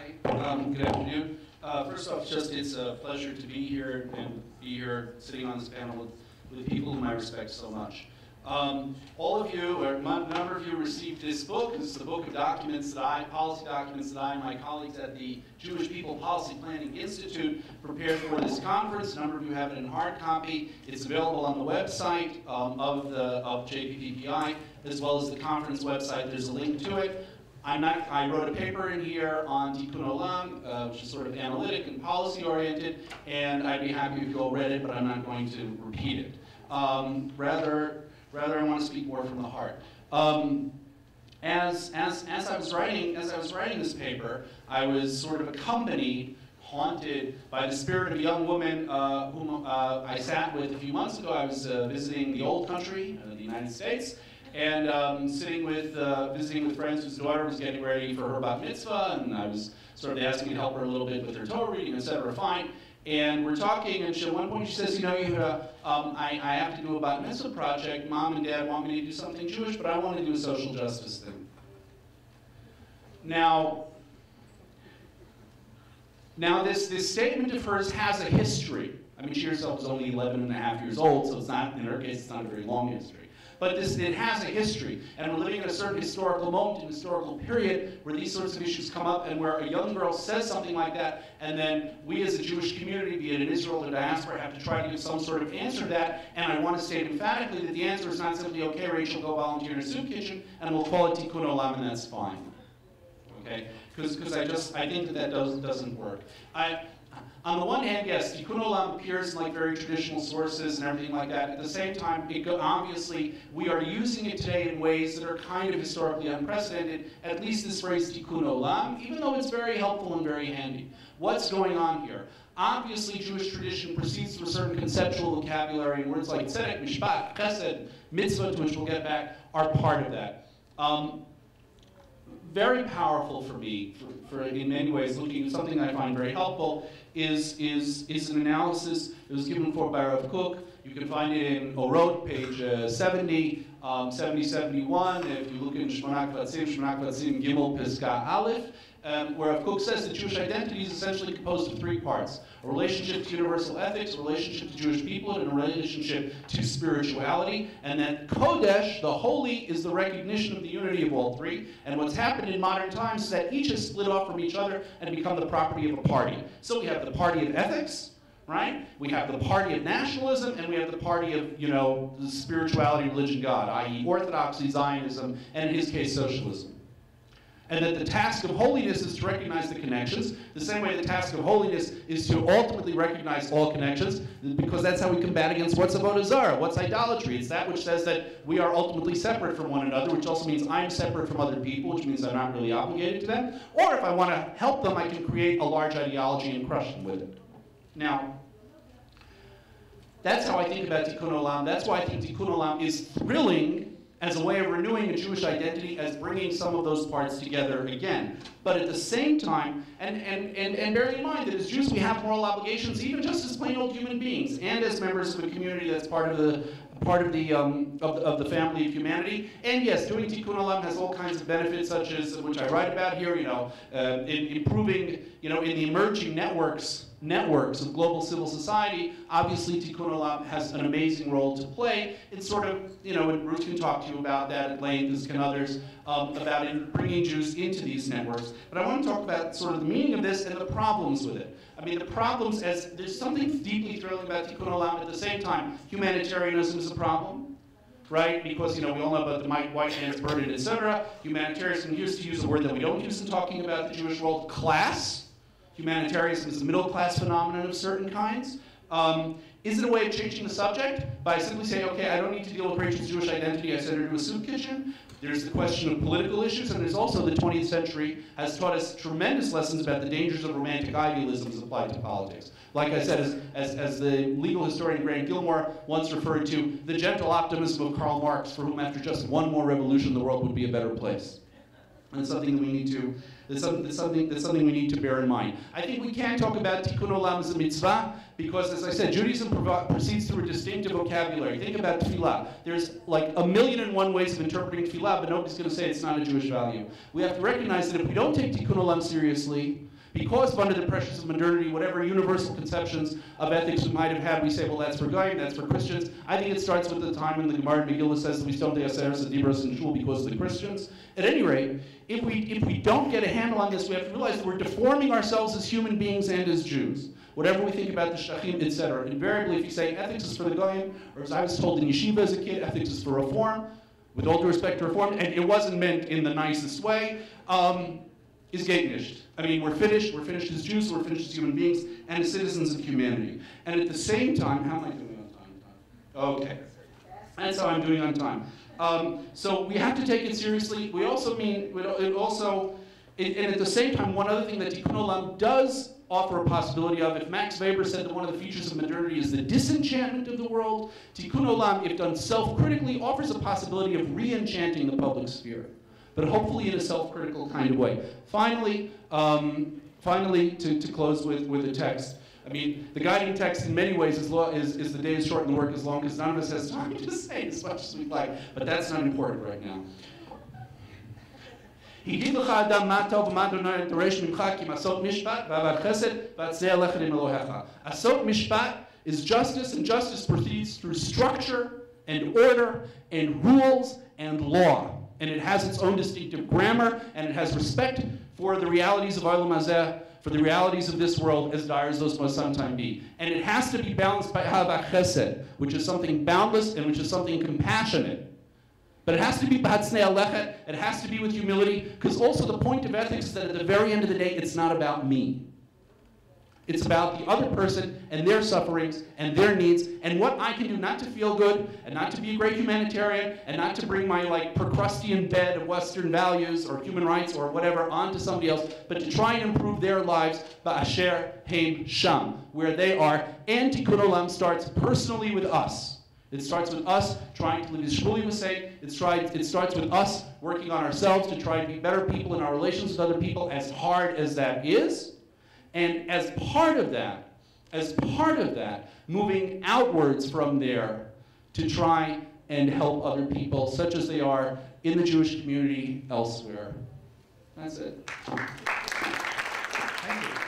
Good afternoon. First off, it's a pleasure to be here and be here sitting on this panel with people whom I respect so much. All of you, or a number of you, received this book. This is the book of documents policy documents that I and my colleagues at the Jewish People Policy Planning Institute prepared for this conference. A number of you have it in hard copy. It's available on the website of JPPPI, as well as the conference website. There's a link to it. I wrote a paper in here on Tikkun Olam, which is sort of analytic and policy-oriented, and I'd be happy if you all read it, but I'm not going to repeat it. Rather, I want to speak more from the heart. As I was writing this paper, I was sort of accompanied, haunted by the spirit of a young woman whom I sat with a few months ago. I was visiting the old country, the United States, and visiting with friends whose daughter was getting ready for her bat mitzvah, and I was sort of asking to help her a little bit with her Torah reading, etc. Fine. And we're talking, and at one point she says, Yehudah, I have to do a bat mitzvah project. Mom and Dad want me to do something Jewish, but I want to do a social justice thing. Now this statement of hers has a history. I mean, she herself was only 11 and a half years old, so it's not, in her case, it's not a very long history. But it has a history, and we're living in a certain historical moment, an historical period, where these sorts of issues come up, and where a young girl says something like that, and then we as a Jewish community, be it in Israel or diaspora, have to try to give some sort of answer to that, and I want to state emphatically that the answer is not simply, okay, Rachel, go volunteer in a soup kitchen, and we'll call it Tikkun Olam, and that's fine. Okay? Because I think that doesn't work. On the one hand, yes, Tikkun Olam appears in like very traditional sources and everything like that. At the same time, obviously, we are using it today in ways that are kind of historically unprecedented, at least this phrase Tikkun Olam, even though it's very helpful and very handy. What's going on here? Obviously, Jewish tradition proceeds through a certain conceptual vocabulary, and words like tzedek, mishpat, chesed, mitzvah, to which we'll get back, are part of that. Very powerful for me, for in many ways, looking at something I find very helpful, is an analysis that was given forth by Rav Kook. You can find it in Orot, page 70, 71. If you look in Shmona Kvatzim, Gimel, Piska, Aleph, where Rav Kook says that Jewish identity is essentially composed of three parts: a relationship to universal ethics, a relationship to Jewish people, and a relationship to spirituality. And that Kodesh, the holy, is the recognition of the unity of all three. And what's happened in modern times is that each has split off from each other and become the property of a party. So we have the party of ethics, right? We have the party of nationalism, and we have the party of, the spirituality, religion, God, i.e. Orthodoxy, Zionism, and in his case, socialism. And that the task of holiness is to recognize the connections, the same way the task of holiness is to ultimately recognize all connections, because that's how we combat against what's avodah zarah, what's idolatry. It's that which says that we are ultimately separate from one another, which also means I'm separate from other people, which means I'm not really obligated to them. Or if I want to help them, I can create a large ideology and crush them with it. Now, that's how I think about Tikkun Olam. That's why I think Tikkun Olam is thrilling as a way of renewing a Jewish identity, as bringing some of those parts together again. But at the same time, and bearing in mind that as Jews we have moral obligations, even just as plain old human beings, and as members of a community that's part of the family of humanity. And yes, doing Tikkun Olam has all kinds of benefits, such as, which I write about here, in improving, in the emerging networks of global civil society. Obviously, Tikkun Olam has an amazing role to play. It's sort of, and Ruth can talk to you about that at length, as can others, about bringing Jews into these networks. But I want to talk about sort of the meaning of this and the problems with it. I mean, the problems, as there's something deeply thrilling about Tikkun Olam. At the same time, humanitarianism is a problem, right? Because, we all know about the white man's burden, etc. Humanitarianism, here's to use a word that we don't use in talking about the Jewish world, class. Humanitarianism is a middle-class phenomenon of certain kinds. Is it a way of changing the subject? By simply saying, okay, I don't need to deal with Rachel's Jewish identity, I send her to a soup kitchen. There's the question of political issues, and there's also the 20th century has taught us tremendous lessons about the dangers of romantic idealisms applied to politics. Like I said, as the legal historian Grant Gilmore once referred to, the gentle optimism of Karl Marx, for whom after just one more revolution the world would be a better place. And it's something that we need to, that's something we need to bear in mind. I think we can talk about Tikkun Olam as a mitzvah, because, as I said, Judaism proceeds through a distinctive vocabulary. Think about tefillah. There's like 1,000,001 ways of interpreting tefillah, but nobody's going to say it's not a Jewish value. We have to recognize that if we don't take Tikkun Olam seriously, because under the pressures of modernity, whatever universal conceptions of ethics we might have had, we say, well, that's for Goyim, that's for Christians. I think it starts with the time when the Gemara in Megillah says that we don't do Aseres and Dibros in Shul because of the Christians. At any rate, if we don't get a handle on this, we have to realize that we're deforming ourselves as human beings and as Jews. Whatever we think about the Shachim, etc. Invariably, if you say ethics is for the Goyim, or as I was told in yeshiva as a kid, ethics is for reform, with all due respect to reform, and it wasn't meant in the nicest way, is Geitnisht. I mean, we're finished as Jews, we're finished as human beings, and as citizens of humanity. And at the same time, how am I doing on time? Okay. That's how I'm doing on time. So we have to take it seriously. We also mean, and at the same time, one other thing that Tikkun Olam does offer a possibility of, if Max Weber said that one of the features of modernity is the disenchantment of the world, Tikkun Olam, if done self-critically, offers a possibility of re-enchanting the public sphere, but hopefully in a self-critical kind of way. Finally, to close with a text. I mean, the guiding text in many ways is the day is short and the work is long, because none of us has time to say as much as we'd like, but that's not important right now. Asot mishpat is justice, and justice proceeds through structure and order and rules and law. And it has its own distinctive grammar, and it has respect for the realities of Olam Hazeh, for the realities of this world, as dire as those must sometimes be. And it has to be balanced by Hava Chesed, which is something boundless and which is something compassionate. But it has to be b'hatznei alechet, it has to be with humility, because also the point of ethics is that at the very end of the day, it's not about me. It's about the other person and their sufferings and their needs, and what I can do not to feel good, and not to be a great humanitarian, and not to bring my Procrustean bed of Western values or human rights or whatever onto somebody else, but to try and improve their lives ba'asher heim sham, where they are. And Tikkun Olam starts personally with us. It starts with us trying to live as Shmuley was saying. It starts with us working on ourselves to try to be better people in our relations with other people, as hard as that is. And as part of that, moving outwards from there to try and help other people, such as they are in the Jewish community elsewhere. That's it. Thank you.